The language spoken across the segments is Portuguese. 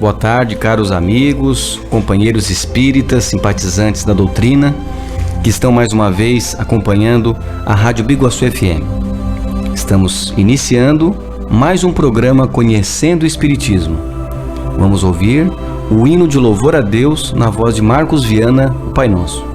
Boa tarde, caros amigos, companheiros espíritas, simpatizantes da doutrina, que estão mais uma vez acompanhando a Rádio Biguaçu FM. Estamos iniciando mais um programa Conhecendo o Espiritismo. Vamos ouvir o hino de louvor a Deus na voz de Marcos Viana, o Pai Nosso.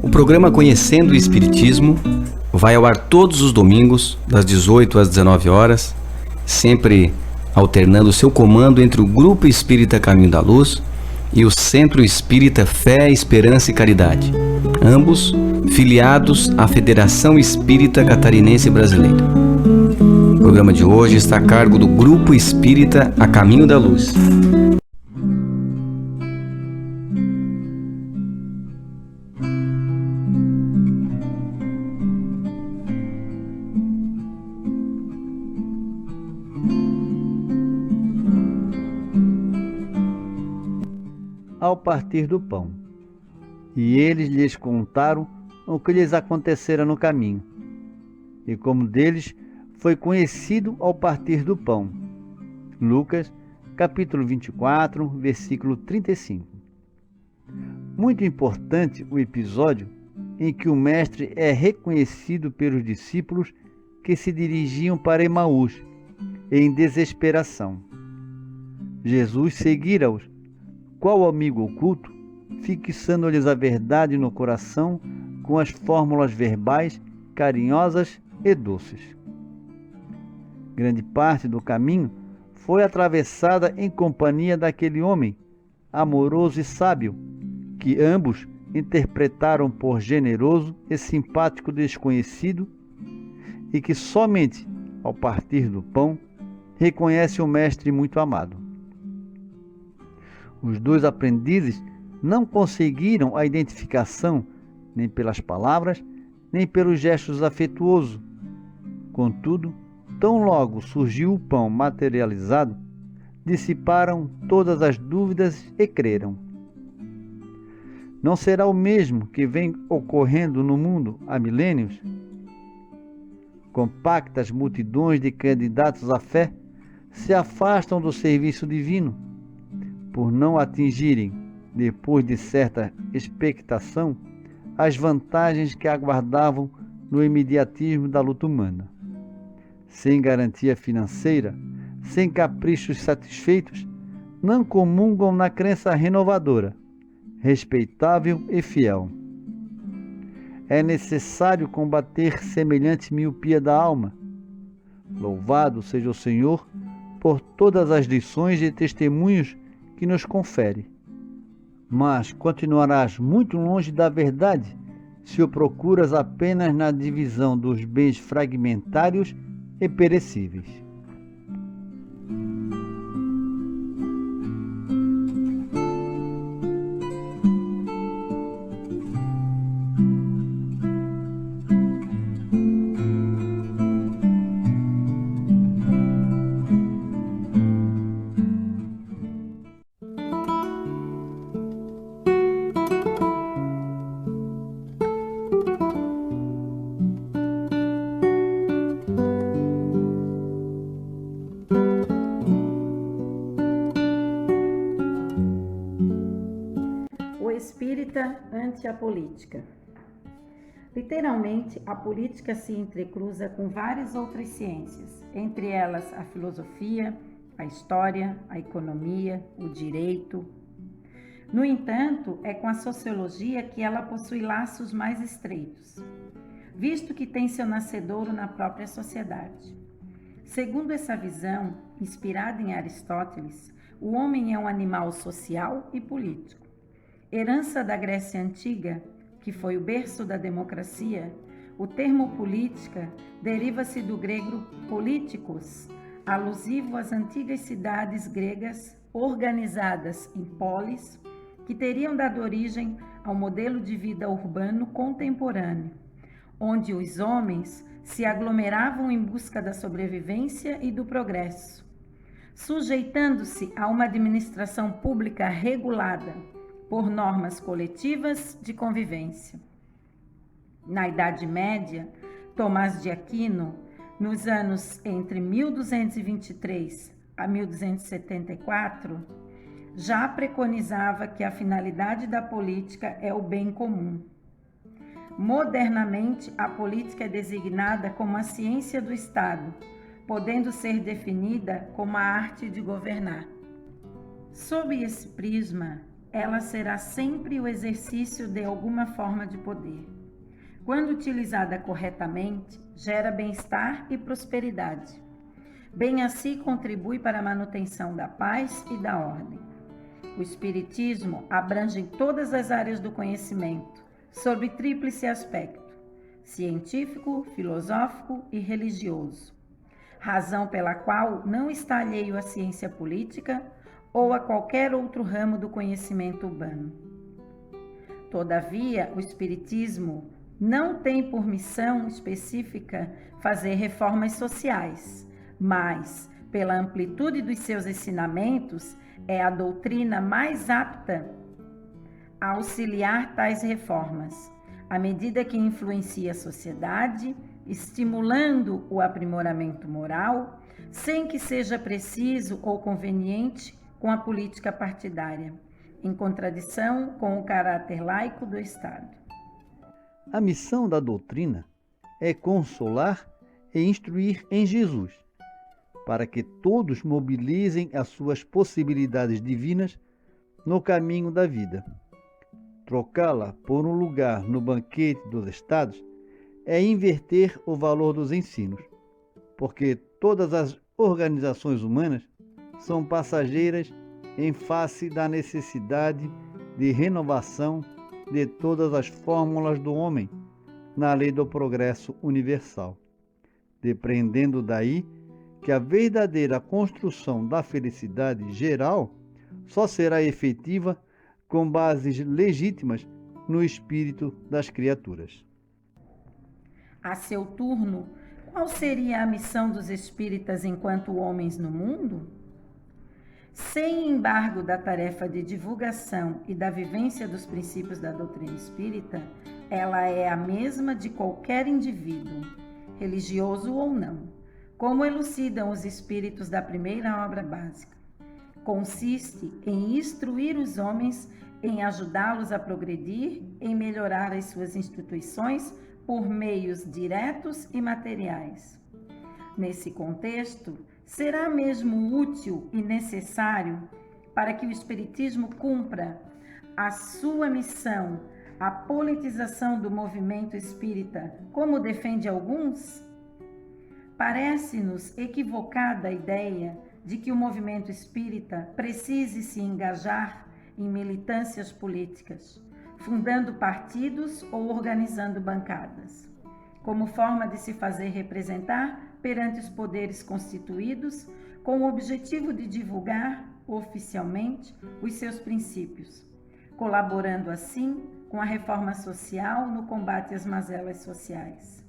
O programa Conhecendo o Espiritismo vai ao ar todos os domingos, das 18 às 19 horas, sempre alternando seu comando entre o Grupo Espírita Caminho da Luz e o Centro Espírita Fé, Esperança e Caridade, ambos filiados à Federação Espírita Catarinense Brasileira. O programa de hoje está a cargo do Grupo Espírita A Caminho da Luz. ao partir do pão. E eles lhes contaram o que lhes acontecera no caminho, e como deles foi conhecido ao partir do pão. Lucas, capítulo 24, versículo 35. Muito importante o episódio em que o Mestre é reconhecido pelos discípulos que se dirigiam para Emaús, em desesperação. Jesus seguira-os, qual amigo oculto, fixando-lhes a verdade no coração com as fórmulas verbais carinhosas e doces. Grande parte do caminho foi atravessada em companhia daquele homem, amoroso e sábio, que ambos interpretaram por generoso e simpático desconhecido, e que somente, ao partir do pão, reconhece o Mestre muito amado. Os dois aprendizes não conseguiram a identificação nem pelas palavras, nem pelos gestos afetuosos. Contudo, tão logo surgiu o pão materializado, dissiparam todas as dúvidas e creram. Não será o mesmo que vem ocorrendo no mundo há milênios? Compactas multidões de candidatos à fé se afastam do serviço divino, por não atingirem, depois de certa expectação, as vantagens que aguardavam no imediatismo da luta humana. Sem garantia financeira, sem caprichos satisfeitos, não comungam na crença renovadora, respeitável e fiel. É necessário combater semelhante miopia da alma. Louvado seja o Senhor por todas as lições e testemunhos que nos confere. Mas continuarás muito longe da verdade se o procuras apenas na divisão dos bens fragmentários e perecíveis. Espírita ante a política. Literalmente, a política se entrecruza com várias outras ciências, entre elas a filosofia, a história, a economia, o direito. No entanto, é com a sociologia que ela possui laços mais estreitos, visto que tem seu nascedouro na própria sociedade. Segundo essa visão, inspirada em Aristóteles, o homem é um animal social e político. Herança da Grécia Antiga, que foi o berço da democracia, o termo política deriva-se do grego politikos, alusivo às antigas cidades gregas organizadas em polis, que teriam dado origem ao modelo de vida urbano contemporâneo, onde os homens se aglomeravam em busca da sobrevivência e do progresso, sujeitando-se a uma administração pública regulada por normas coletivas de convivência. Na Idade Média, Tomás de Aquino, nos anos entre 1223 a 1274, já preconizava que a finalidade da política é o bem comum. Modernamente, a política é designada como a ciência do Estado, podendo ser definida como a arte de governar. Sob esse prisma, ela será sempre o exercício de alguma forma de poder. Quando utilizada corretamente, gera bem-estar e prosperidade. Bem assim contribui para a manutenção da paz e da ordem. O Espiritismo abrange todas as áreas do conhecimento, sob tríplice aspecto: científico, filosófico e religioso. Razão pela qual não está alheio à ciência política ou a qualquer outro ramo do conhecimento humano. Todavia, o Espiritismo não tem por missão específica fazer reformas sociais, mas, pela amplitude dos seus ensinamentos, é a doutrina mais apta a auxiliar tais reformas, à medida que influencia a sociedade, estimulando o aprimoramento moral, sem que seja preciso ou conveniente com a política partidária, em contradição com o caráter laico do Estado. A missão da doutrina é consolar e instruir em Jesus, para que todos mobilizem as suas possibilidades divinas no caminho da vida. Trocá-la por um lugar no banquete dos estados é inverter o valor dos ensinos, porque todas as organizações humanas são passageiras em face da necessidade de renovação de todas as fórmulas do homem na lei do progresso universal, depreendendo daí que a verdadeira construção da felicidade geral só será efetiva com bases legítimas no espírito das criaturas. A seu turno, qual seria a missão dos espíritas enquanto homens no mundo? Sem embargo da tarefa de divulgação e da vivência dos princípios da doutrina espírita, ela é a mesma de qualquer indivíduo, religioso ou não, como elucidam os espíritos da primeira obra básica. Consiste em instruir os homens, em ajudá-los a progredir, em melhorar as suas instituições por meios diretos e materiais. Nesse contexto, será mesmo útil e necessário para que o Espiritismo cumpra a sua missão, a politização do movimento espírita, como defende alguns? Parece-nos equivocada a ideia de que o movimento espírita precise se engajar em militâncias políticas, fundando partidos ou organizando bancadas, como forma de se fazer representar perante os poderes constituídos, com o objetivo de divulgar oficialmente os seus princípios, colaborando assim com a reforma social no combate às mazelas sociais.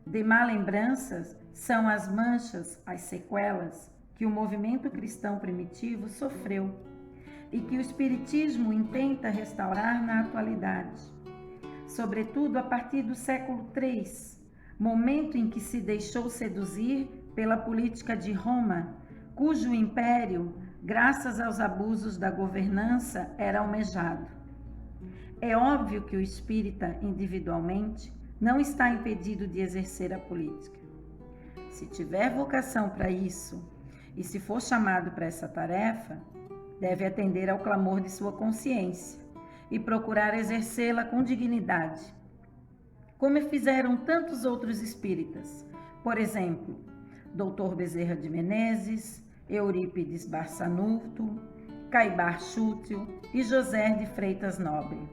De má lembranças são as manchas, as sequelas que o movimento cristão primitivo sofreu e que o Espiritismo intenta restaurar na atualidade, sobretudo a partir do século III, momento em que se deixou seduzir pela política de Roma, cujo império, graças aos abusos da governança, era almejado. É óbvio que o espírita, individualmente, não está impedido de exercer a política. Se tiver vocação para isso e se for chamado para essa tarefa, deve atender ao clamor de sua consciência e procurar exercê-la com dignidade, como fizeram tantos outros espíritas, por exemplo, Dr. Bezerra de Menezes, Eurípides Barçanufo, Caibar Chútil e José de Freitas Nobre.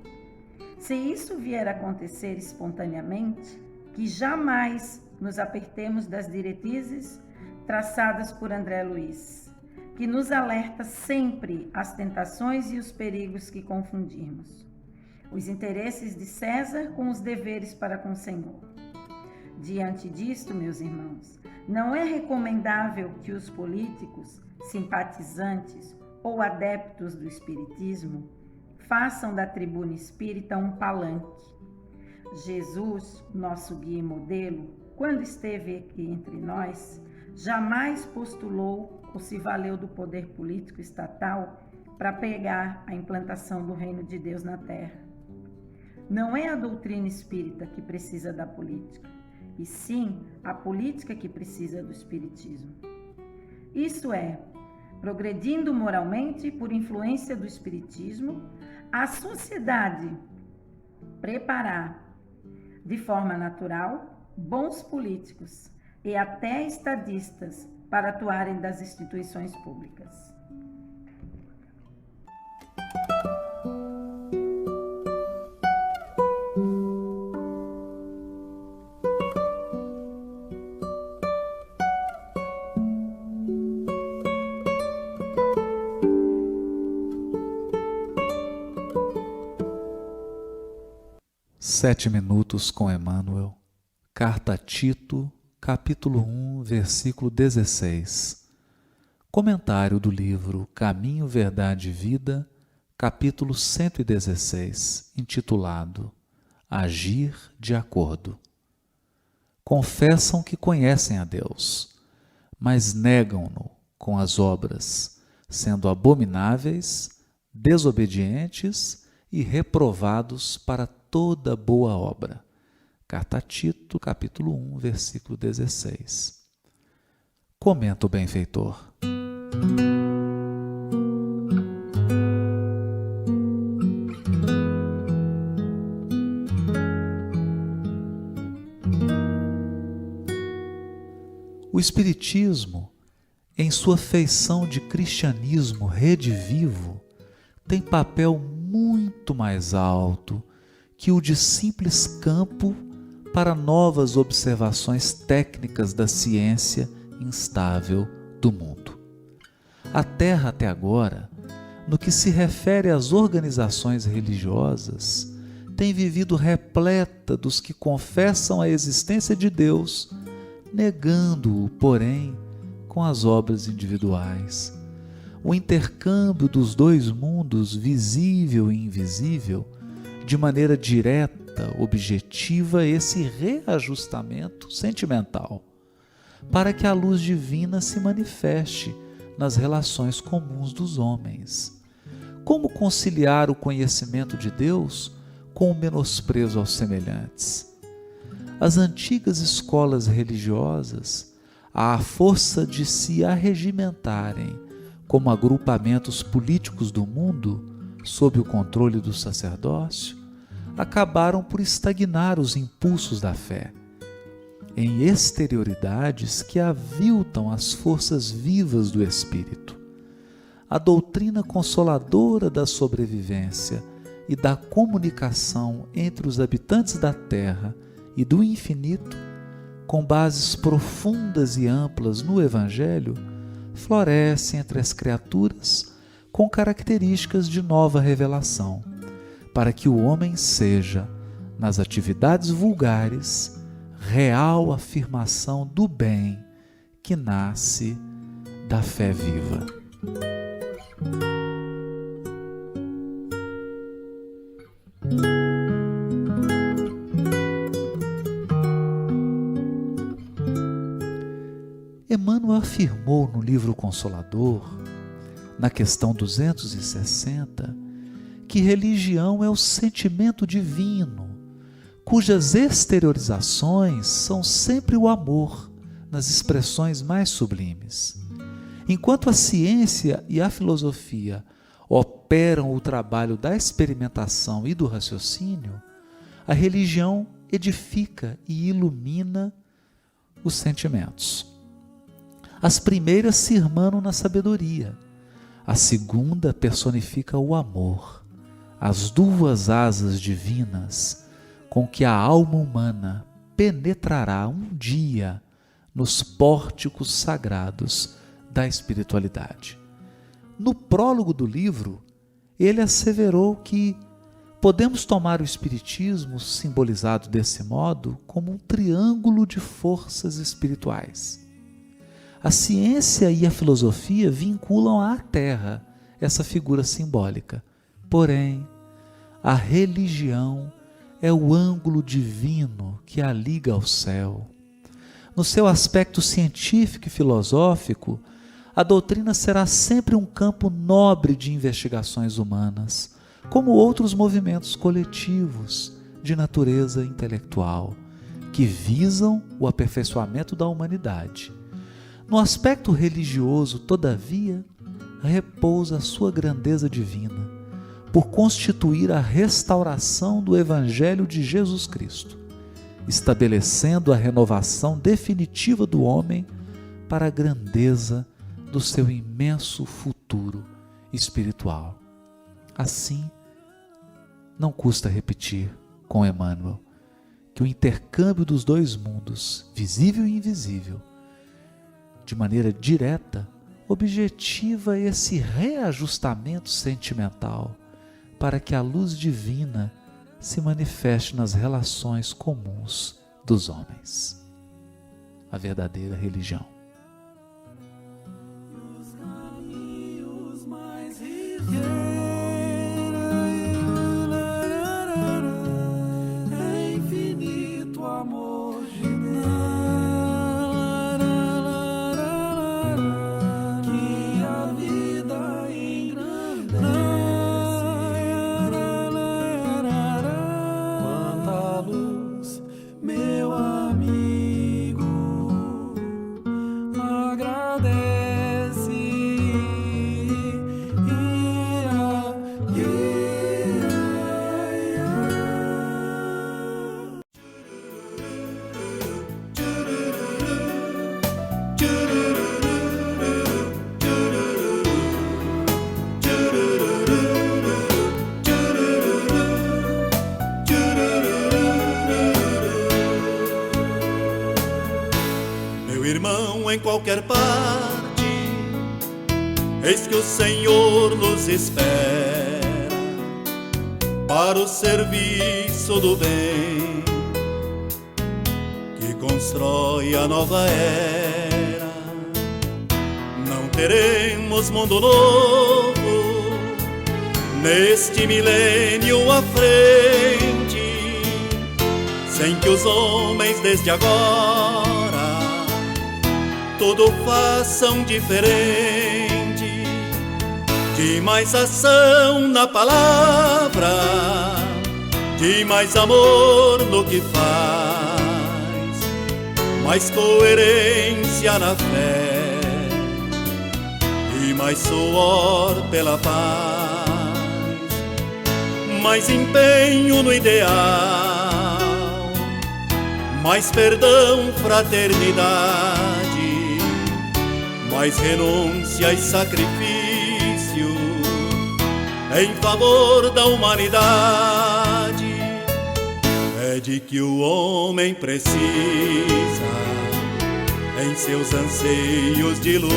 Se isso vier a acontecer espontaneamente, que jamais nos apertemos das diretrizes traçadas por André Luiz, que nos alerta sempre às tentações e os perigos que confundirmos os interesses de César com os deveres para com o Senhor. Diante disto, meus irmãos, não é recomendável que os políticos, simpatizantes ou adeptos do espiritismo façam da tribuna espírita um palanque. Jesus, nosso guia e modelo, quando esteve aqui entre nós, jamais postulou ou se valeu do poder político estatal para pegar a implantação do reino de Deus na terra. Não é a doutrina espírita que precisa da política, e sim a política que precisa do espiritismo. Isto é, progredindo moralmente por influência do espiritismo, a sociedade preparar de forma natural bons políticos e até estadistas para atuarem das instituições públicas. Sete minutos com Emmanuel, Carta a Tito, capítulo 1, versículo 16. Comentário do livro Caminho, Verdade e Vida, capítulo 116, intitulado Agir de Acordo. Confessam que conhecem a Deus, mas negam-no com as obras, sendo abomináveis, desobedientes e reprovados para toda boa obra. Carta a Tito, capítulo 1, versículo 16. Comenta o benfeitor. O Espiritismo, em sua feição de cristianismo redivivo, tem papel muito mais alto que o de simples campo para novas observações técnicas da ciência instável do mundo. A Terra, até agora, no que se refere às organizações religiosas, tem vivido repleta dos que confessam a existência de Deus, negando-o, porém, com as obras individuais. O intercâmbio dos dois mundos, visível e invisível, de maneira direta, objetiva, esse reajustamento sentimental, para que a luz divina se manifeste nas relações comuns dos homens. Como conciliar o conhecimento de Deus com o menosprezo aos semelhantes? As antigas escolas religiosas, à força de se arregimentarem como agrupamentos políticos do mundo, sob o controle do sacerdócio, acabaram por estagnar os impulsos da fé, em exterioridades que aviltam as forças vivas do espírito. A doutrina consoladora da sobrevivência e da comunicação entre os habitantes da terra e do infinito, com bases profundas e amplas no Evangelho, floresce entre as criaturas com características de nova revelação, para que o homem seja, nas atividades vulgares, real afirmação do bem que nasce da fé viva. Emmanuel afirmou no livro Consolador, na questão 260, que religião é o sentimento divino, cujas exteriorizações são sempre o amor, nas expressões mais sublimes. Enquanto a ciência e a filosofia operam o trabalho da experimentação e do raciocínio, a religião edifica e ilumina os sentimentos. As primeiras se irmanam na sabedoria, a segunda personifica o amor, as duas asas divinas com que a alma humana penetrará um dia nos pórticos sagrados da espiritualidade. No prólogo do livro, ele asseverou que podemos tomar o Espiritismo, simbolizado desse modo, como um triângulo de forças espirituais. A ciência e a filosofia vinculam à Terra essa figura simbólica. Porém, a religião é o ângulo divino que a liga ao céu. No seu aspecto científico e filosófico, a doutrina será sempre um campo nobre de investigações humanas, como outros movimentos coletivos de natureza intelectual, que visam o aperfeiçoamento da humanidade. No aspecto religioso, todavia, repousa a sua grandeza divina, por constituir a restauração do Evangelho de Jesus Cristo, estabelecendo a renovação definitiva do homem para a grandeza do seu imenso futuro espiritual. Assim, não custa repetir com Emmanuel que o intercâmbio dos dois mundos, visível e invisível, de maneira direta, objetiva esse reajustamento sentimental para que a luz divina se manifeste nas relações comuns dos homens. A verdadeira religião. Os caminhos mais qualquer parte, eis que o Senhor nos espera para o serviço do bem, que constrói a nova era. Não teremos mundo novo neste milênio à frente, sem que os homens desde agora tudo façam diferente, de mais ação na palavra, de mais amor no que faz, mais coerência na fé e mais suor pela paz, mais empenho no ideal, mais perdão, fraternidade, mais renúncia e sacrifício em favor da humanidade. É de que o homem precisa em seus anseios de luz,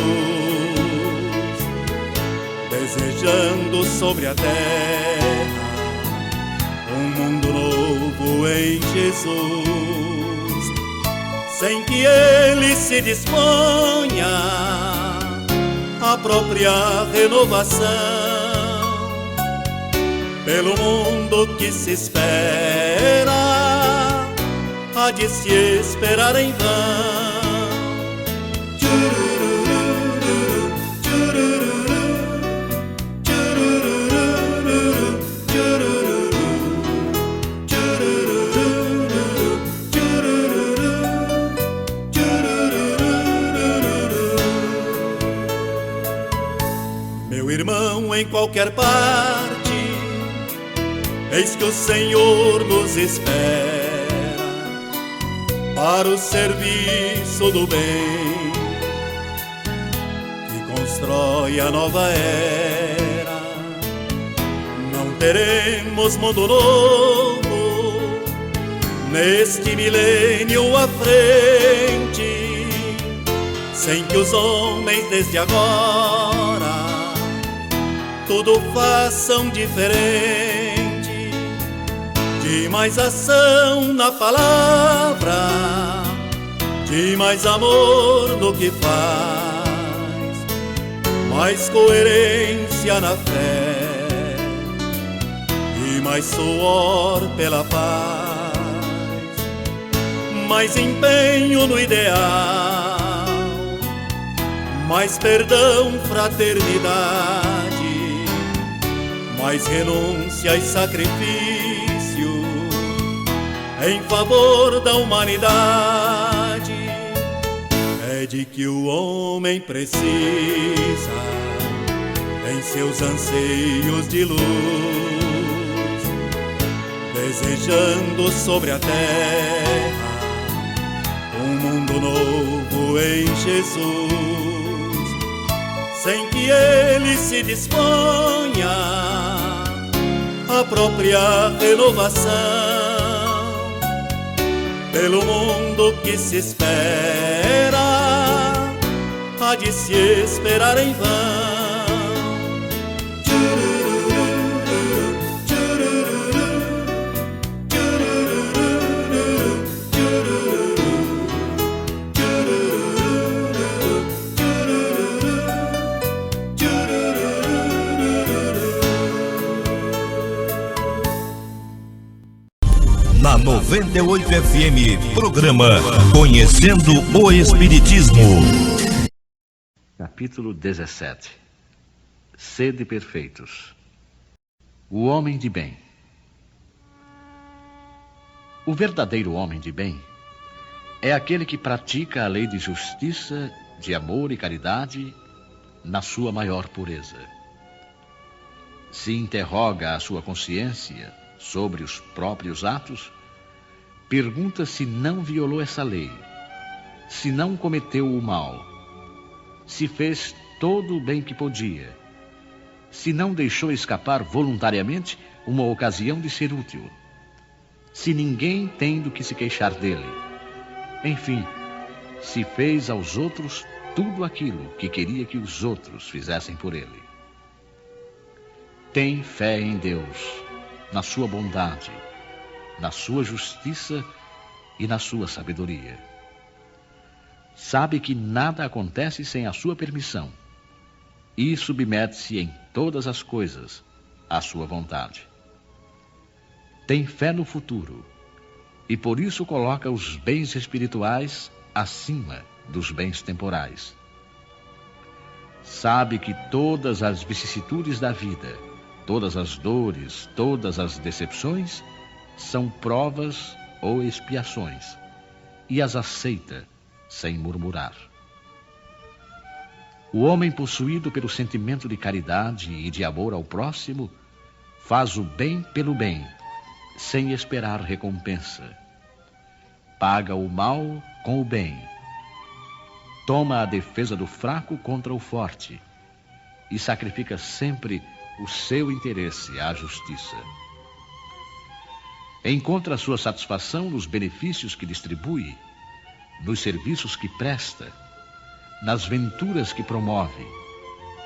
desejando sobre a terra um mundo novo em Jesus, sem que ele se disponha à própria renovação, pelo mundo que se espera, há de se esperar em vão. Meu irmão, em qualquer parte, eis que o Senhor nos espera para o serviço do bem, que constrói a nova era. Não teremos mundo novo neste milênio à frente, sem que os homens desde agora tudo façam diferente, de mais ação na palavra, de mais amor no que faz, mais coerência na fé e mais suor pela paz, mais empenho no ideal, mais perdão, fraternidade, mais renúncia e sacrifício em favor da humanidade. É de que o homem precisa em seus anseios de luz, desejando sobre a terra um mundo novo em Jesus, sem que ele se disponha à própria renovação, pelo mundo que se espera, há de se esperar em vão. Na 98 FM, programa Conhecendo o Espiritismo. Capítulo 17. Sede perfeitos. O homem de bem. O verdadeiro homem de bem é aquele que pratica a lei de justiça, de amor e caridade na sua maior pureza. Se interroga a sua consciência sobre os próprios atos, pergunta se não violou essa lei, se não cometeu o mal, se fez todo o bem que podia, se não deixou escapar voluntariamente uma ocasião de ser útil, se ninguém tem do que se queixar dele, enfim, se fez aos outros tudo aquilo que queria que os outros fizessem por ele. Tem fé em Deus, na sua bondade, na sua justiça e na sua sabedoria. Sabe que nada acontece sem a sua permissão e submete-se em todas as coisas à sua vontade. Tem fé no futuro e por isso coloca os bens espirituais acima dos bens temporais. Sabe que todas as vicissitudes da vida, todas as dores, todas as decepções são provas ou expiações e as aceita sem murmurar. O homem possuído pelo sentimento de caridade e de amor ao próximo faz o bem pelo bem, sem esperar recompensa. Paga o mal com o bem. Toma a defesa do fraco contra o forte e sacrifica sempre o seu interesse à justiça. Encontra sua satisfação nos benefícios que distribui, nos serviços que presta, nas venturas que promove,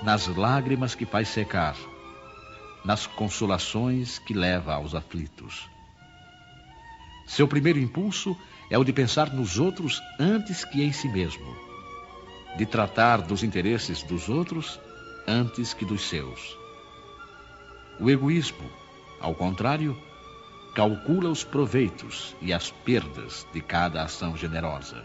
nas lágrimas que faz secar, nas consolações que leva aos aflitos. Seu primeiro impulso é o de pensar nos outros antes que em si mesmo, de tratar dos interesses dos outros antes que dos seus. O egoísmo, ao contrário, calcula os proveitos e as perdas de cada ação generosa.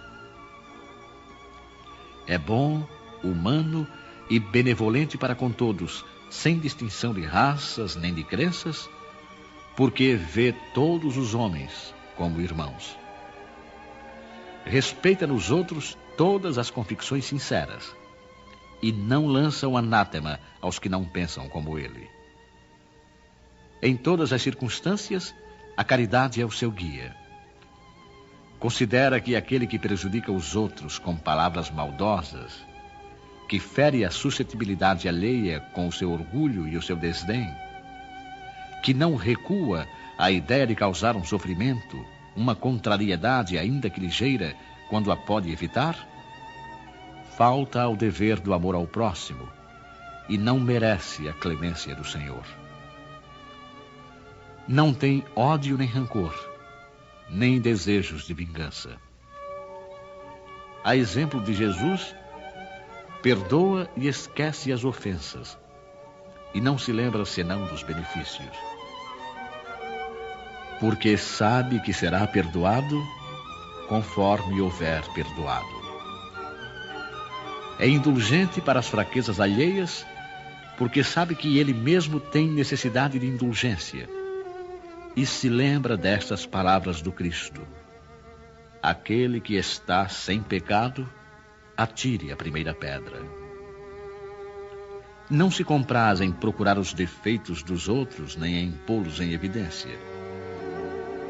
É bom, humano e benevolente para com todos, sem distinção de raças nem de crenças, porque vê todos os homens como irmãos. Respeita nos outros todas as convicções sinceras e não lança o anátema aos que não pensam como ele. Em todas as circunstâncias, a caridade é o seu guia. Considera que aquele que prejudica os outros com palavras maldosas, que fere a suscetibilidade alheia com o seu orgulho e o seu desdém, que não recua à ideia de causar um sofrimento, uma contrariedade ainda que ligeira, quando a pode evitar, falta ao dever do amor ao próximo e não merece a clemência do Senhor. Não tem ódio nem rancor, nem desejos de vingança. A exemplo de Jesus, perdoa e esquece as ofensas, e não se lembra senão dos benefícios. Porque sabe que será perdoado conforme houver perdoado. É indulgente para as fraquezas alheias, porque sabe que ele mesmo tem necessidade de indulgência, e se lembra destas palavras do Cristo: aquele que está sem pecado, atire a primeira pedra. Não se compraz em procurar os defeitos dos outros, nem em pô-los em evidência.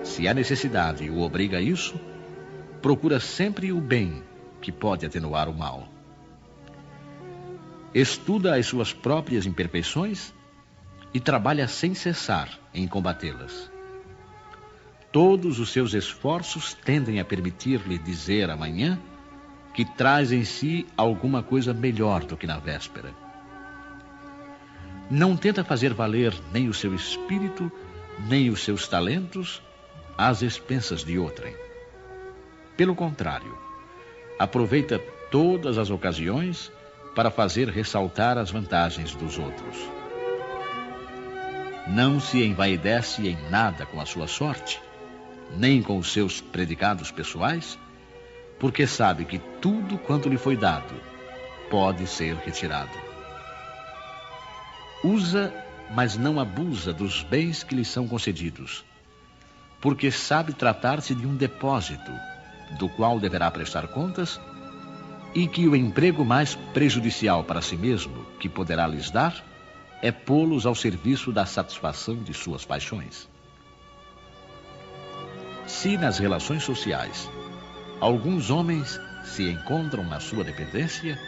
Se a necessidade o obriga a isso, procura sempre o bem que pode atenuar o mal. Estuda as suas próprias imperfeições e trabalha sem cessar em combatê-las. Todos os seus esforços tendem a permitir-lhe dizer amanhã que traz em si alguma coisa melhor do que na véspera. Não tenta fazer valer nem o seu espírito, nem os seus talentos às expensas de outrem. Pelo contrário, aproveita todas as ocasiões para fazer ressaltar as vantagens dos outros. Não se envaidece em nada com a sua sorte, nem com os seus predicados pessoais, porque sabe que tudo quanto lhe foi dado pode ser retirado. Usa, mas não abusa dos bens que lhe são concedidos, porque sabe tratar-se de um depósito, do qual deverá prestar contas, e que o emprego mais prejudicial para si mesmo que poderá lhes dar é pô-los ao serviço da satisfação de suas paixões. Se nas relações sociais alguns homens se encontram na sua dependência,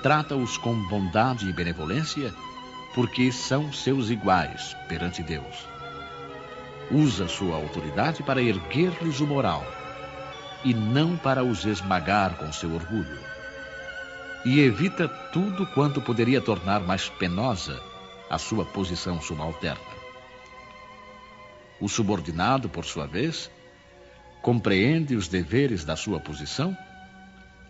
trata-os com bondade e benevolência, porque são seus iguais perante Deus. Usa sua autoridade para erguer-lhes o moral, e não para os esmagar com seu orgulho. e evita tudo quanto poderia tornar mais penosa a sua posição subalterna. O subordinado, por sua vez, compreende os deveres da sua posição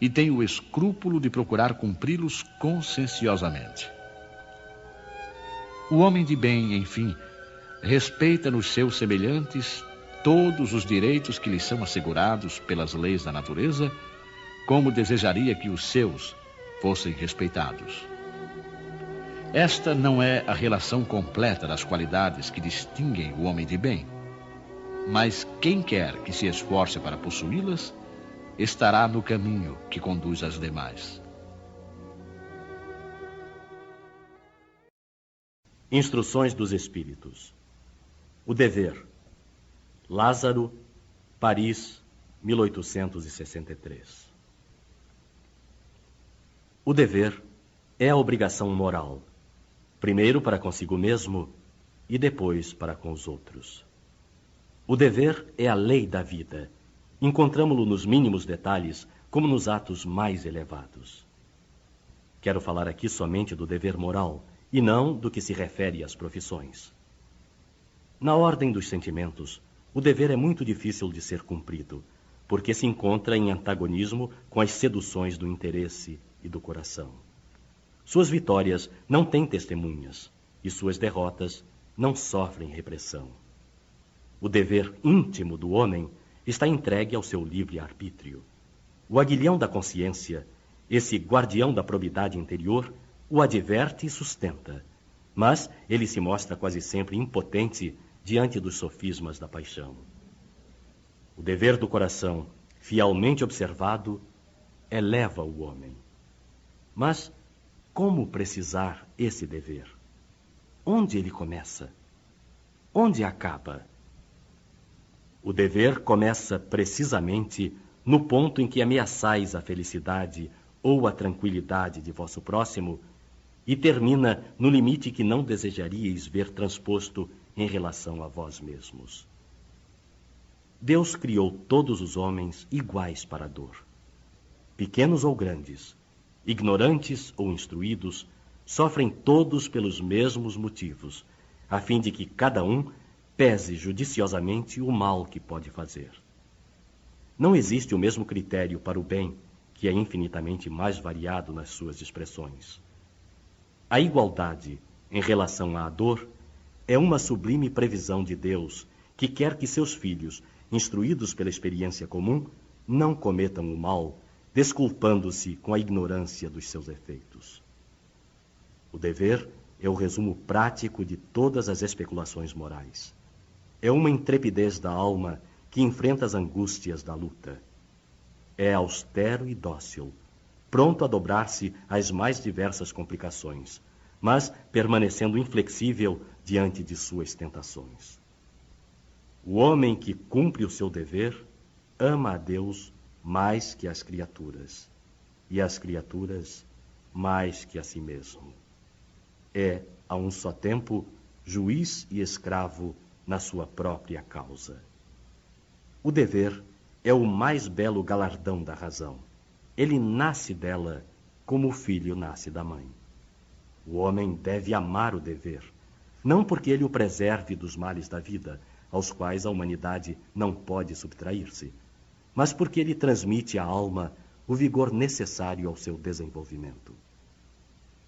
e tem o escrúpulo de procurar cumpri-los conscienciosamente. O homem de bem, enfim, respeita nos seus semelhantes todos os direitos que lhe são assegurados pelas leis da natureza, como desejaria que os seus fossem respeitados. Esta não é a relação completa das qualidades que distinguem o homem de bem, mas quem quer que se esforce para possuí-las, estará no caminho que conduz às demais. Instruções dos Espíritos. O dever. Lázaro, Paris, 1863. O dever é a obrigação moral, primeiro para consigo mesmo e depois para com os outros. O dever é a lei da vida. Encontramo-lo nos mínimos detalhes, como nos atos mais elevados. Quero falar aqui somente do dever moral, e não do que se refere às profissões. Na ordem dos sentimentos, o dever é muito difícil de ser cumprido, porque se encontra em antagonismo com as seduções do interesse e do coração. Suas vitórias não têm testemunhas, e suas derrotas não sofrem repressão. O dever íntimo do homem está entregue ao seu livre-arbítrio. O aguilhão da consciência, esse guardião da probidade interior, o adverte e sustenta, mas ele se mostra quase sempre impotente diante dos sofismas da paixão. O dever do coração, fielmente observado, eleva o homem. Mas como precisar esse dever? Onde ele começa? Onde acaba? O dever começa precisamente no ponto em que ameaçais a felicidade ou a tranquilidade de vosso próximo e termina no limite que não desejaríeis ver transposto em relação a vós mesmos. Deus criou todos os homens iguais para a dor. Pequenos ou grandes, ignorantes ou instruídos, sofrem todos pelos mesmos motivos, a fim de que cada um pese judiciosamente o mal que pode fazer. Não existe o mesmo critério para o bem, que é infinitamente mais variado nas suas expressões. A igualdade em relação à dor é uma sublime previsão de Deus, que quer que seus filhos, instruídos pela experiência comum, não cometam o mal, desculpando-se com a ignorância dos seus efeitos. O dever é o resumo prático de todas as especulações morais. É uma intrepidez da alma que enfrenta as angústias da luta. É austero e dócil, pronto a dobrar-se às mais diversas complicações, mas permanecendo inflexível diante de suas tentações. O homem que cumpre o seu dever ama a Deus mais que as criaturas, e as criaturas mais que a si mesmo. É, a um só tempo, juiz e escravo na sua própria causa. O dever é o mais belo galardão da razão. Ele nasce dela como o filho nasce da mãe. O homem deve amar o dever, não porque ele o preserve dos males da vida, aos quais a humanidade não pode subtrair-se, mas porque ele transmite à alma o vigor necessário ao seu desenvolvimento.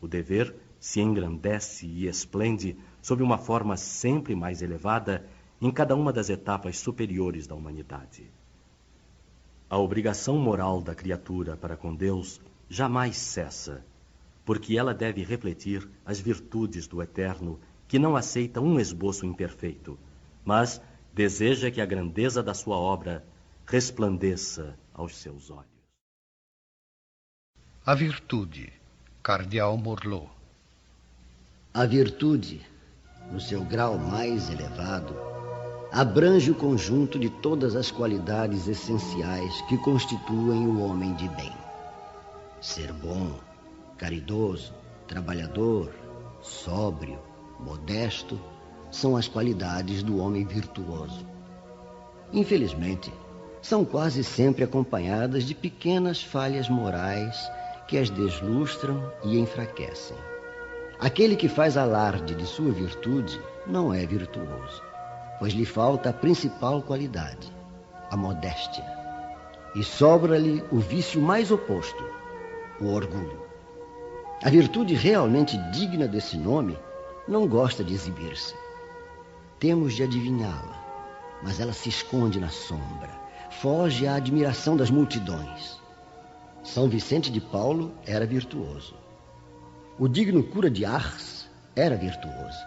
O dever se engrandece e esplende sob uma forma sempre mais elevada em cada uma das etapas superiores da humanidade. A obrigação moral da criatura para com Deus jamais cessa, porque ela deve refletir as virtudes do Eterno, que não aceita um esboço imperfeito, mas deseja que a grandeza da sua obra resplandeça aos seus olhos. A virtude, Cardeal Morlot. A virtude, no seu grau mais elevado, abrange o conjunto de todas as qualidades essenciais que constituem o homem de bem. Ser bom, caridoso, trabalhador, sóbrio, modesto, são as qualidades do homem virtuoso. Infelizmente, são quase sempre acompanhadas de pequenas falhas morais que as deslustram e enfraquecem. Aquele que faz alarde de sua virtude não é virtuoso, pois lhe falta a principal qualidade, a modéstia. E sobra-lhe o vício mais oposto, o orgulho. A virtude realmente digna desse nome não gosta de exibir-se. Temos de adivinhá-la, mas ela se esconde na sombra, foge à admiração das multidões. São Vicente de Paulo era virtuoso. O digno cura de Ars era virtuoso.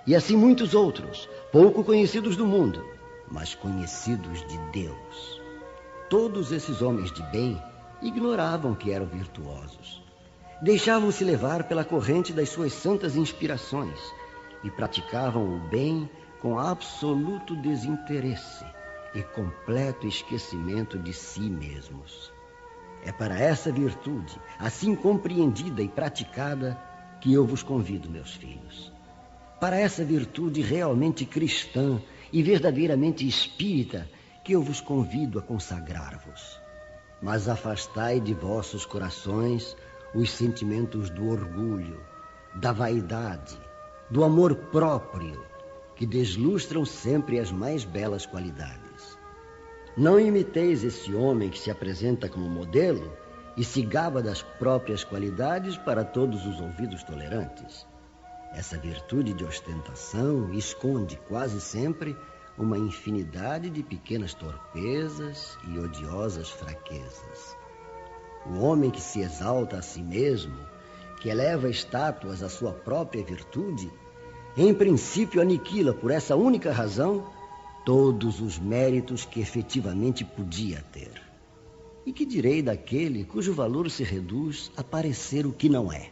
E assim muitos outros, pouco conhecidos do mundo, mas conhecidos de Deus. Todos esses homens de bem ignoravam que eram virtuosos. Deixavam-se levar pela corrente das suas santas inspirações e praticavam o bem com absoluto desinteresse e completo esquecimento de si mesmos. É para essa virtude, assim compreendida e praticada, que eu vos convido, meus filhos. Para essa virtude realmente cristã e verdadeiramente espírita, que eu vos convido a consagrar-vos. Mas afastai de vossos corações os sentimentos do orgulho, da vaidade, do amor próprio, que deslustram sempre as mais belas qualidades. Não imiteis esse homem que se apresenta como modelo e se gaba das próprias qualidades para todos os ouvidos tolerantes. Essa virtude de ostentação esconde quase sempre uma infinidade de pequenas torpezas e odiosas fraquezas. O homem que se exalta a si mesmo, que eleva estátuas à sua própria virtude, em princípio aniquila por essa única razão todos os méritos que efetivamente podia ter. E que direi daquele cujo valor se reduz a parecer o que não é?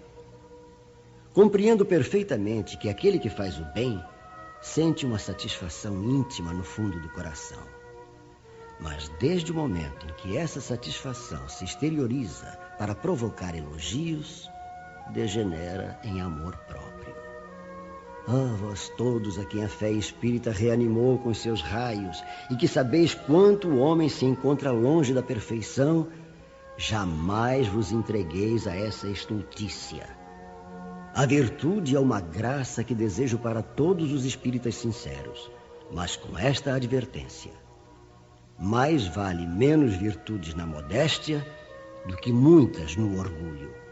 Compreendo perfeitamente que aquele que faz o bem sente uma satisfação íntima no fundo do coração. Mas desde o momento em que essa satisfação se exterioriza para provocar elogios, degenera em amor próprio. Ah, vós todos a quem a fé espírita reanimou com seus raios e que sabeis quanto o homem se encontra longe da perfeição, jamais vos entregueis a essa estultícia. A virtude é uma graça que desejo para todos os espíritas sinceros, mas com esta advertência: mais vale menos virtudes na modéstia do que muitas no orgulho.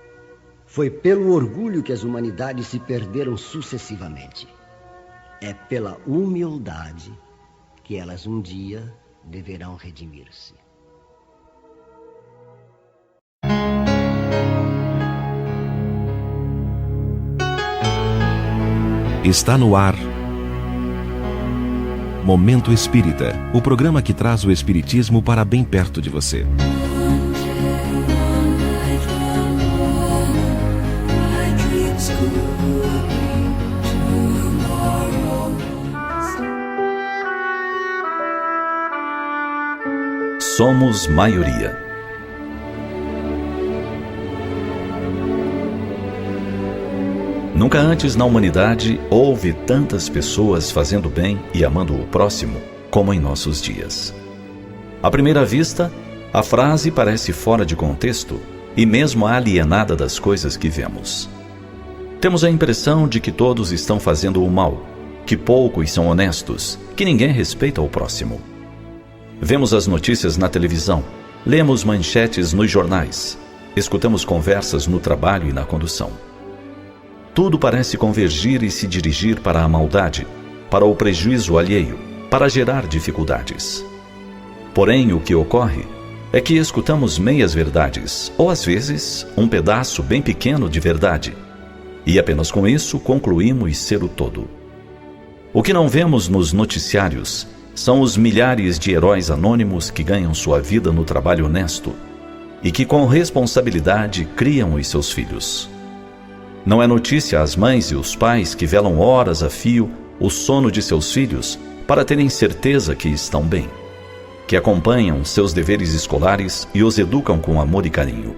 Foi pelo orgulho que as humanidades se perderam sucessivamente. É pela humildade que elas um dia deverão redimir-se. Está no ar Momento Espírita, o programa que traz o espiritismo para bem perto de você. Somos maioria. Nunca antes na humanidade houve tantas pessoas fazendo bem e amando o próximo como em nossos dias. À primeira vista, a frase parece fora de contexto e mesmo alienada das coisas que vemos. Temos a impressão de que todos estão fazendo o mal, que poucos são honestos, que ninguém respeita o próximo. Vemos as notícias na televisão, lemos manchetes nos jornais, escutamos conversas no trabalho e na condução. Tudo parece convergir e se dirigir para a maldade, para o prejuízo alheio, para gerar dificuldades. Porém, o que ocorre é que escutamos meias verdades, ou às vezes um pedaço bem pequeno de verdade, e apenas com isso concluímos ser o todo. O que não vemos nos noticiários são os milhares de heróis anônimos que ganham sua vida no trabalho honesto e que com responsabilidade criam os seus filhos. Não é notícia as mães e os pais que velam horas a fio o sono de seus filhos para terem certeza que estão bem, que acompanham seus deveres escolares e os educam com amor e carinho.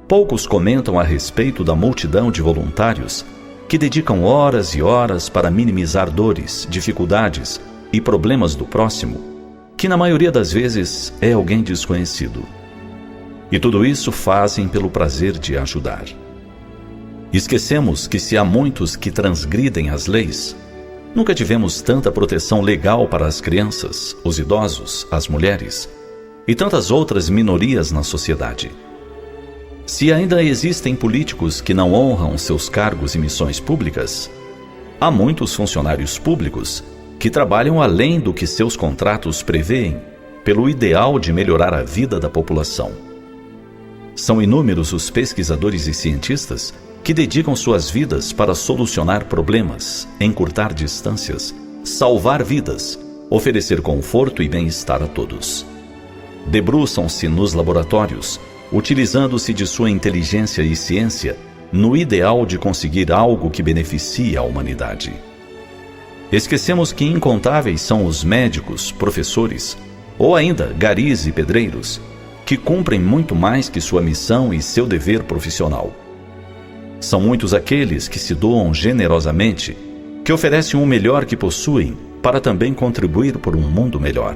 Poucos comentam a respeito da multidão de voluntários que dedicam horas e horas para minimizar dores, dificuldades e problemas do próximo, que na maioria das vezes é alguém desconhecido. E tudo isso fazem pelo prazer de ajudar. Esquecemos que se há muitos que transgridem as leis, nunca tivemos tanta proteção legal para as crianças, os idosos, as mulheres e tantas outras minorias na sociedade. Se ainda existem políticos que não honram seus cargos e missões públicas, há muitos funcionários públicos que trabalham além do que seus contratos prevêem pelo ideal de melhorar a vida da população. São inúmeros os pesquisadores e cientistas que dedicam suas vidas para solucionar problemas, encurtar distâncias, salvar vidas, oferecer conforto e bem-estar a todos. Debruçam-se nos laboratórios, utilizando-se de sua inteligência e ciência no ideal de conseguir algo que beneficie a humanidade. Esquecemos que incontáveis são os médicos, professores, ou ainda garis e pedreiros, que cumprem muito mais que sua missão e seu dever profissional. São muitos aqueles que se doam generosamente, que oferecem o melhor que possuem para também contribuir por um mundo melhor.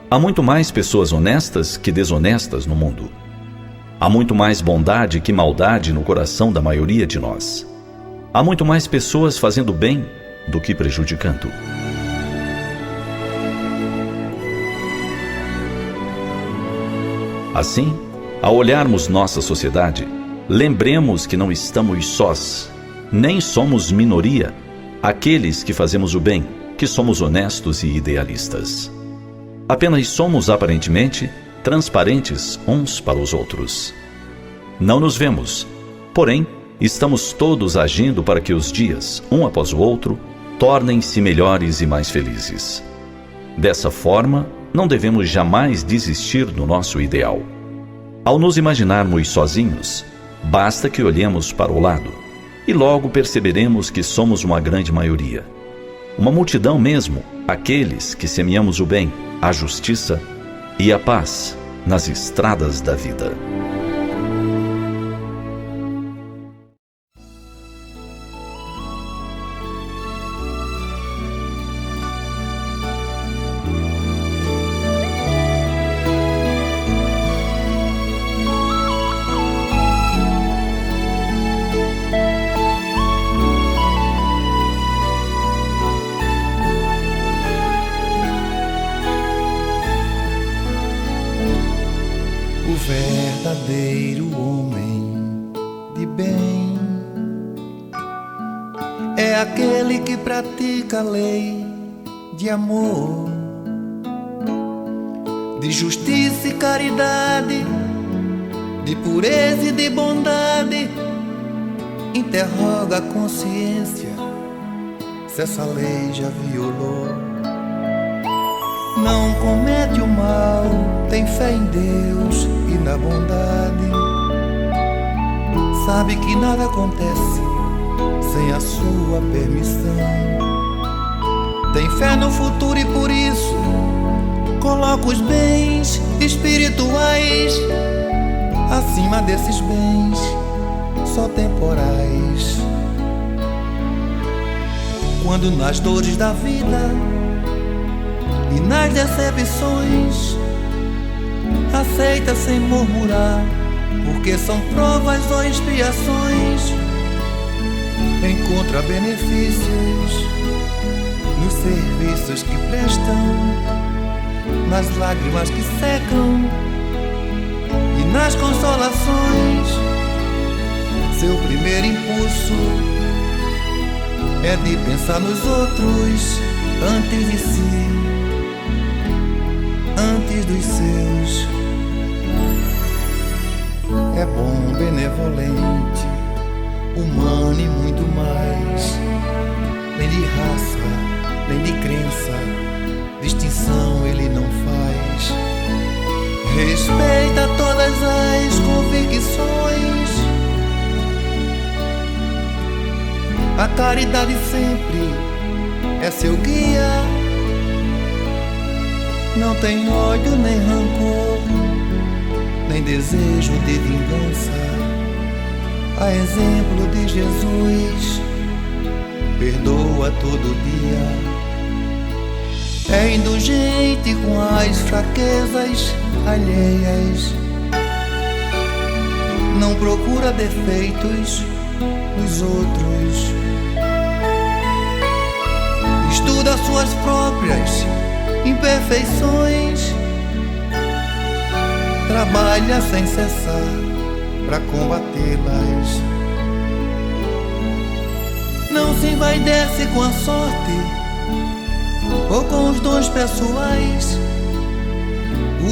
Há muito mais pessoas honestas que desonestas no mundo. Há muito mais bondade que maldade no coração da maioria de nós. Há muito mais pessoas fazendo bem do que prejudicando. Assim, ao olharmos nossa sociedade, lembremos que não estamos sós, nem somos minoria, aqueles que fazemos o bem, que somos honestos e idealistas. Apenas somos aparentemente transparentes uns para os outros. Não nos vemos, porém, estamos todos agindo para que os dias, um após o outro, tornem-se melhores e mais felizes. Dessa forma, não devemos jamais desistir do nosso ideal. Ao nos imaginarmos sozinhos, basta que olhemos para o lado e logo perceberemos que somos uma grande maioria. Uma multidão mesmo, aqueles que semeamos o bem, a justiça e a paz nas estradas da vida. Verdadeiro homem de bem é aquele que pratica a lei de amor, de justiça e caridade, de pureza e de bondade. Interroga a consciência se essa lei já violou. Não comete o mal, tem fé em Deus e na bondade. Sabe que nada acontece sem a sua permissão. Tem fé no futuro e por isso coloca os bens espirituais acima desses bens só temporais. Quando nas dores da vida e nas decepções aceita sem murmurar, porque são provas ou expiações. Encontra benefícios nos serviços que prestam, nas lágrimas que secam e nas consolações. Seu primeiro impulso é de pensar nos outros antes de si, antes dos seus. É bom, benevolente, humano e muito mais. Nem de raça, nem de crença, distinção ele não faz. Respeita todas as convicções. A caridade sempre é seu guia. Não tem ódio nem rancor, nem desejo de vingança. A exemplo de Jesus, perdoa todo dia. É indulgente com as fraquezas alheias. não procura defeitos nos outros. Estuda suas próprias imperfeições, trabalha sem cessar para combatê-las. Não se envaidece com a sorte ou com os dons pessoais.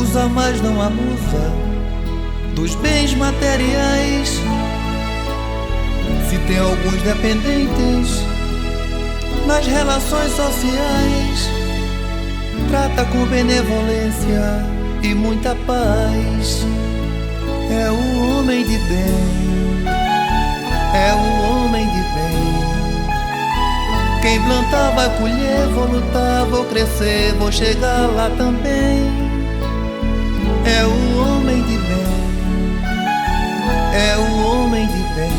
Usa, mas não abusa dos bens materiais. Se tem alguns dependentes nas relações sociais, trata com benevolência e muita paz. É o homem de bem, é o homem de bem. Quem plantar vai colher, vou lutar, vou crescer, vou chegar lá também. É o homem de bem, é o homem de bem.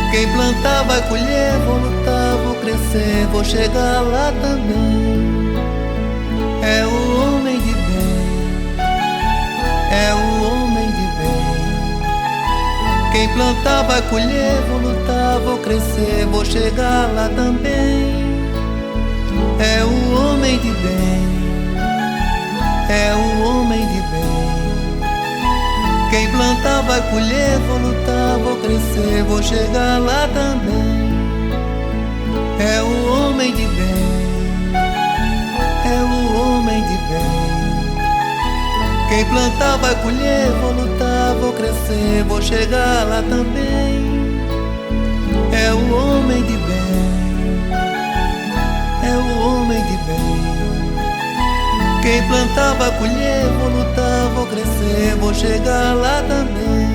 Quem plantar vai colher, vou lutar, vou crescer, vou chegar lá também. É o homem de bem, é o homem de bem. Quem plantar vai colher, vou lutar, vou crescer, vou chegar lá também. É o homem de bem, é o homem de bem. Quem plantar vai colher, vou lutar, vou crescer, vou chegar lá também. É o homem de bem, é o homem de bem. Quem plantar vai colher, vou lutar, vou crescer, vou chegar lá também. É o homem de bem, é o homem de bem. Quem plantar vai colher, vou lutar, vou crescer, vou chegar lá também.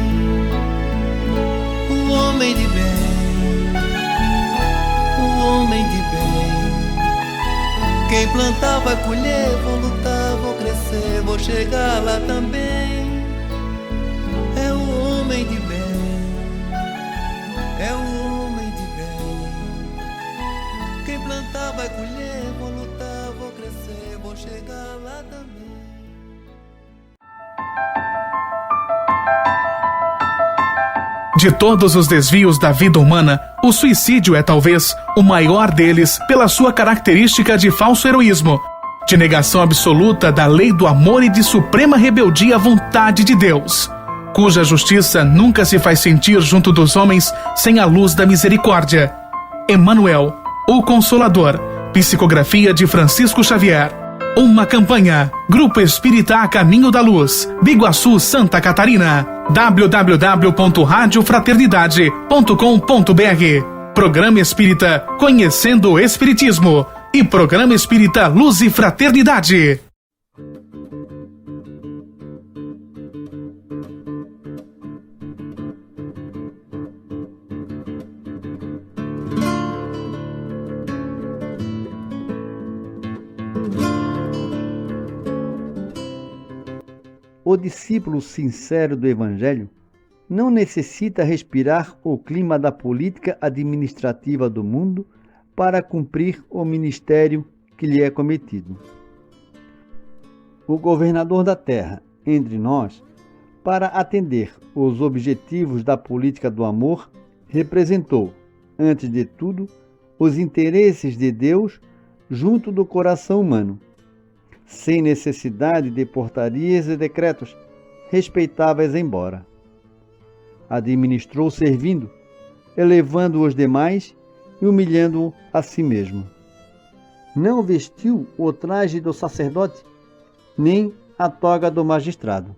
O homem de bem, o homem de bem. Quem plantar vai colher, vou lutar, vou crescer, vou chegar lá também. É o homem de bem, é o homem de bem. Quem plantar vai colher, vou lutar, vou crescer, vou chegar lá também. De todos os desvios da vida humana, o suicídio é talvez o maior deles pela sua característica de falso heroísmo, de negação absoluta da lei do amor e de suprema rebeldia à vontade de Deus, cuja justiça nunca se faz sentir junto dos homens sem a luz da misericórdia. Emmanuel, o Consolador, psicografia de Francisco Xavier. Uma campanha, Grupo Espírita A Caminho da Luz, Biguaçu, Santa Catarina. www.radiofraternidade.com.br. Programa Espírita Conhecendo o Espiritismo e Programa Espírita Luz e Fraternidade. O discípulo sincero do Evangelho não necessita respirar o clima da política administrativa do mundo para cumprir o ministério que lhe é cometido. O governador da terra, entre nós, para atender os objetivos da política do amor, representou, antes de tudo, os interesses de Deus junto do coração humano, sem necessidade de portarias e decretos, respeitáveis embora. Administrou servindo, elevando os demais e humilhando a si mesmo. Não vestiu o traje do sacerdote, nem a toga do magistrado.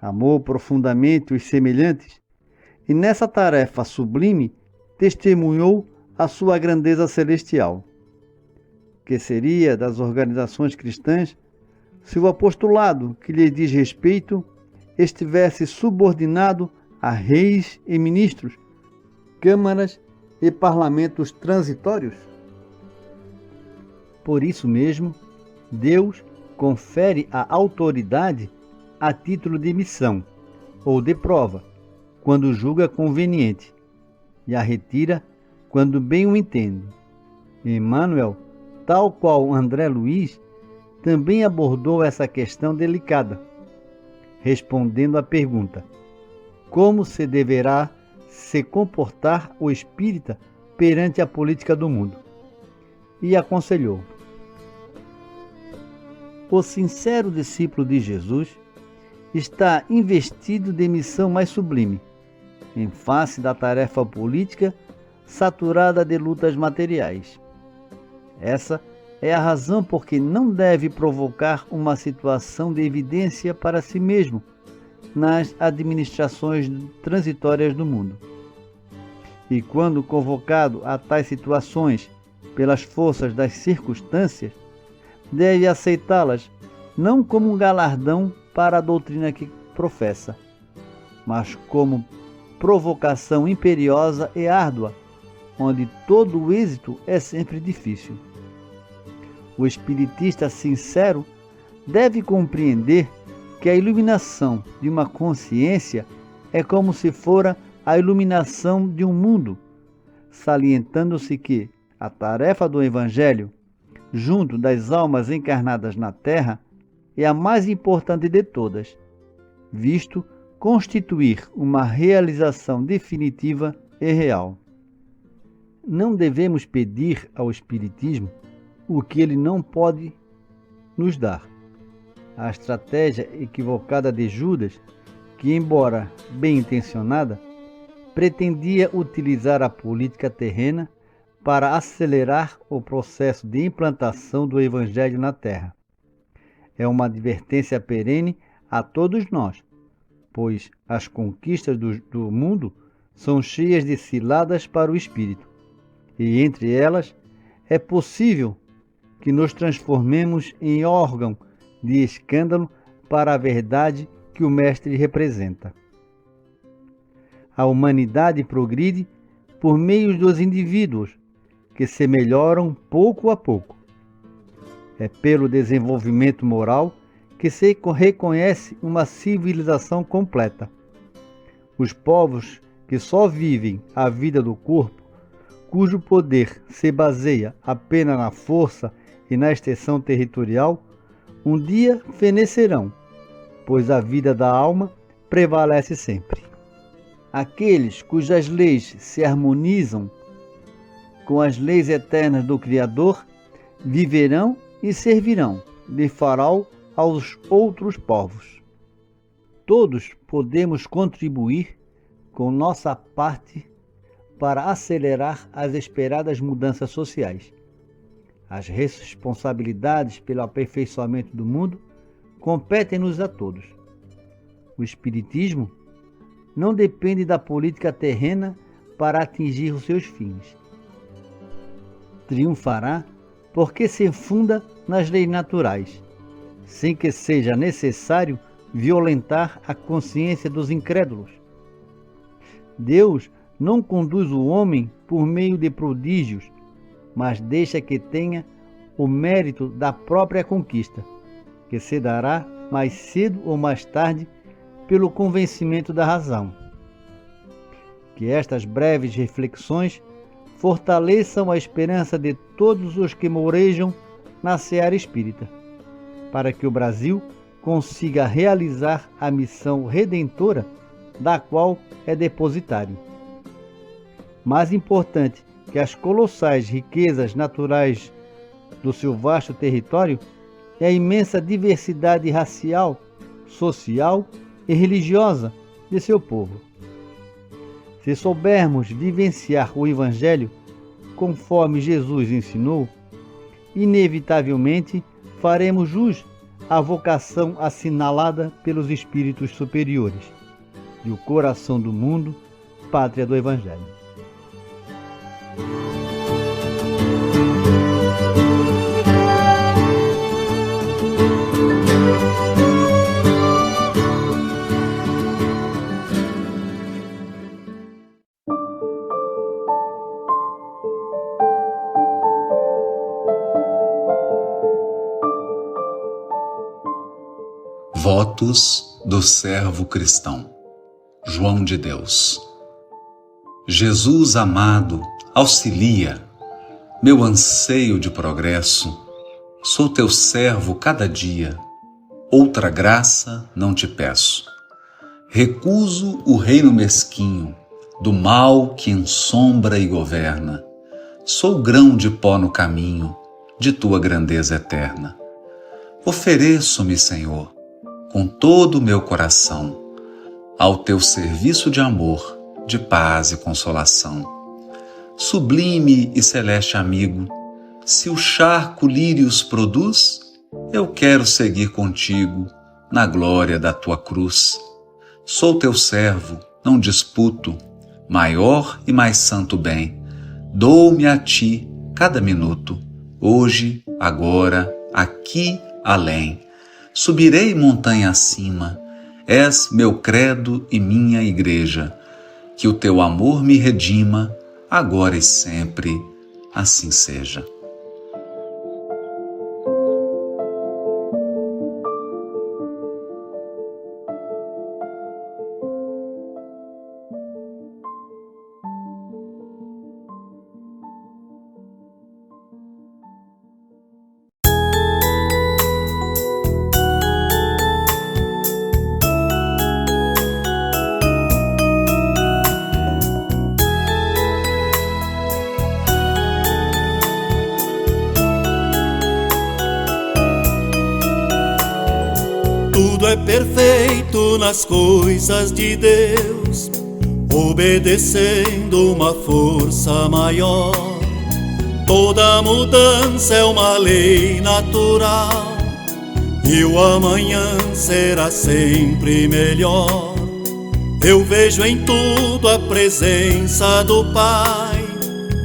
Amou profundamente os semelhantes e nessa tarefa sublime testemunhou a sua grandeza celestial. Que seria das organizações cristãs se o apostolado que lhe diz respeito estivesse subordinado a reis e ministros, câmaras e parlamentos transitórios? Por isso mesmo, Deus confere a autoridade a título de missão ou de prova, quando julga conveniente, e a retira quando bem o entende. Emmanuel, tal qual André Luiz, também abordou essa questão delicada, respondendo à pergunta: como se deverá se comportar o espírita perante a política do mundo. E aconselhou: o sincero discípulo de Jesus está investido de missão mais sublime, em face da tarefa política saturada de lutas materiais. Essa é a razão por que não deve provocar uma situação de evidência para si mesmo nas administrações transitórias do mundo. E quando convocado a tais situações pelas forças das circunstâncias, deve aceitá-las não como um galardão para a doutrina que professa, mas como provocação imperiosa e árdua, onde todo o êxito é sempre difícil. O espiritista sincero deve compreender que a iluminação de uma consciência é como se fora a iluminação de um mundo, salientando-se que a tarefa do Evangelho, junto das almas encarnadas na Terra, é a mais importante de todas, visto constituir uma realização definitiva e real. Não devemos pedir ao Espiritismo o que ele não pode nos dar. A estratégia equivocada de Judas, que, embora bem intencionada, pretendia utilizar a política terrena para acelerar o processo de implantação do Evangelho na Terra. É uma advertência perene a todos nós, pois as conquistas do mundo são cheias de ciladas para o espírito, e entre elas é possível que nos transformemos em órgão de escândalo para a verdade que o Mestre representa. A humanidade progride por meio dos indivíduos, que se melhoram pouco a pouco. É pelo desenvolvimento moral que se reconhece uma civilização completa. Os povos que só vivem a vida do corpo, cujo poder se baseia apenas na força e na extensão territorial, um dia fenecerão, pois a vida da alma prevalece sempre. Aqueles cujas leis se harmonizam com as leis eternas do Criador viverão e servirão de farol aos outros povos. Todos podemos contribuir com nossa parte para acelerar as esperadas mudanças sociais. As responsabilidades pelo aperfeiçoamento do mundo competem-nos a todos. O Espiritismo não depende da política terrena para atingir os seus fins. Triunfará porque se funda nas leis naturais, sem que seja necessário violentar a consciência dos incrédulos. Deus não conduz o homem por meio de prodígios, mas deixa que tenha o mérito da própria conquista, que se dará mais cedo ou mais tarde pelo convencimento da razão. Que estas breves reflexões fortaleçam a esperança de todos os que mourejam na seara espírita, para que o Brasil consiga realizar a missão redentora da qual é depositário. Mais importante que as colossais riquezas naturais do seu vasto território é a imensa diversidade racial, social e religiosa de seu povo. Se soubermos vivenciar o Evangelho conforme Jesus ensinou, inevitavelmente faremos jus à vocação assinalada pelos espíritos superiores e o coração do mundo, pátria do Evangelho. Votos do servo cristão. João de Deus. Jesus amado, auxilia meu anseio de progresso. Sou teu servo cada dia, outra graça não te peço. Recuso o reino mesquinho do mal que ensombra e governa. Sou grão de pó no caminho de tua grandeza eterna. Ofereço-me, Senhor, com todo o meu coração, ao teu serviço de amor, de paz e consolação. Sublime e celeste amigo, se o charco lírios produz, eu quero seguir contigo na glória da tua cruz. Sou teu servo, não disputo, maior e mais santo bem. Dou-me a ti cada minuto, hoje, agora, aqui, além. Subirei montanha acima, és meu credo e minha igreja. Que o teu amor me redima, agora e sempre, assim seja. Tudo é perfeito nas coisas de Deus, obedecendo uma força maior. Toda mudança é uma lei natural, e o amanhã será sempre melhor. Eu vejo em tudo a presença do Pai,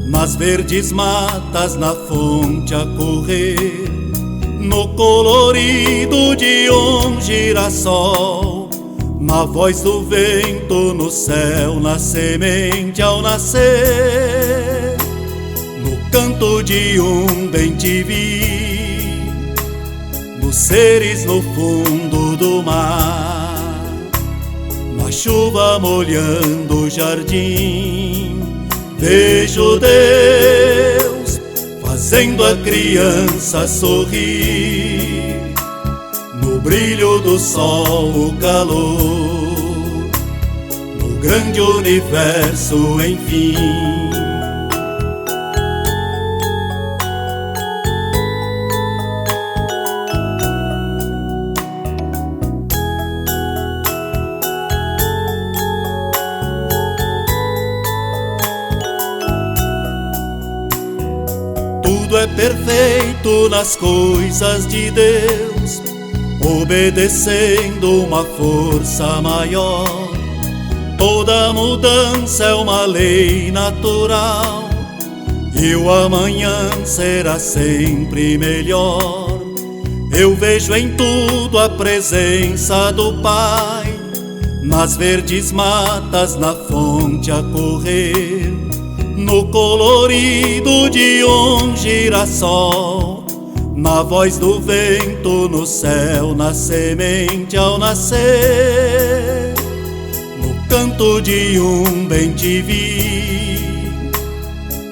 nas verdes matas, na fonte a correr, no colorido de um girassol, na voz do vento no céu, na semente ao nascer, no canto de um bem-te-vi, nos seres no fundo do mar, na chuva molhando o jardim. Vejo Deus fazendo a criança sorrir, no brilho do sol o calor, no grande universo enfim. Tudo é perfeito nas coisas de Deus, obedecendo uma força maior. Toda mudança é uma lei natural, e o amanhã será sempre melhor. Eu vejo em tudo a presença do Pai, nas verdes matas, na fonte a correr, no colorido de um girassol, na voz do vento no céu, na semente ao nascer, no canto de um bem-te-vi,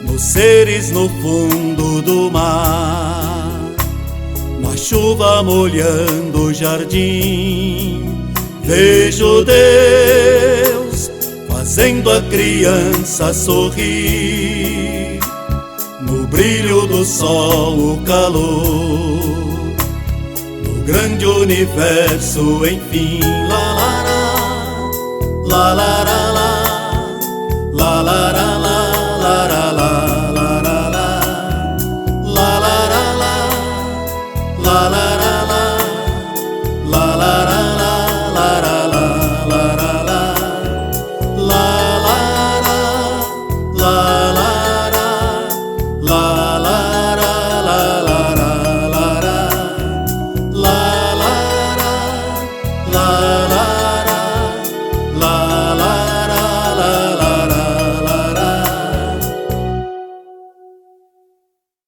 nos seres no fundo do mar, na chuva molhando o jardim. Vejo Deus fazendo a criança sorrir, no brilho do sol o calor, no grande universo enfim. La la la, la la la la, la la la la.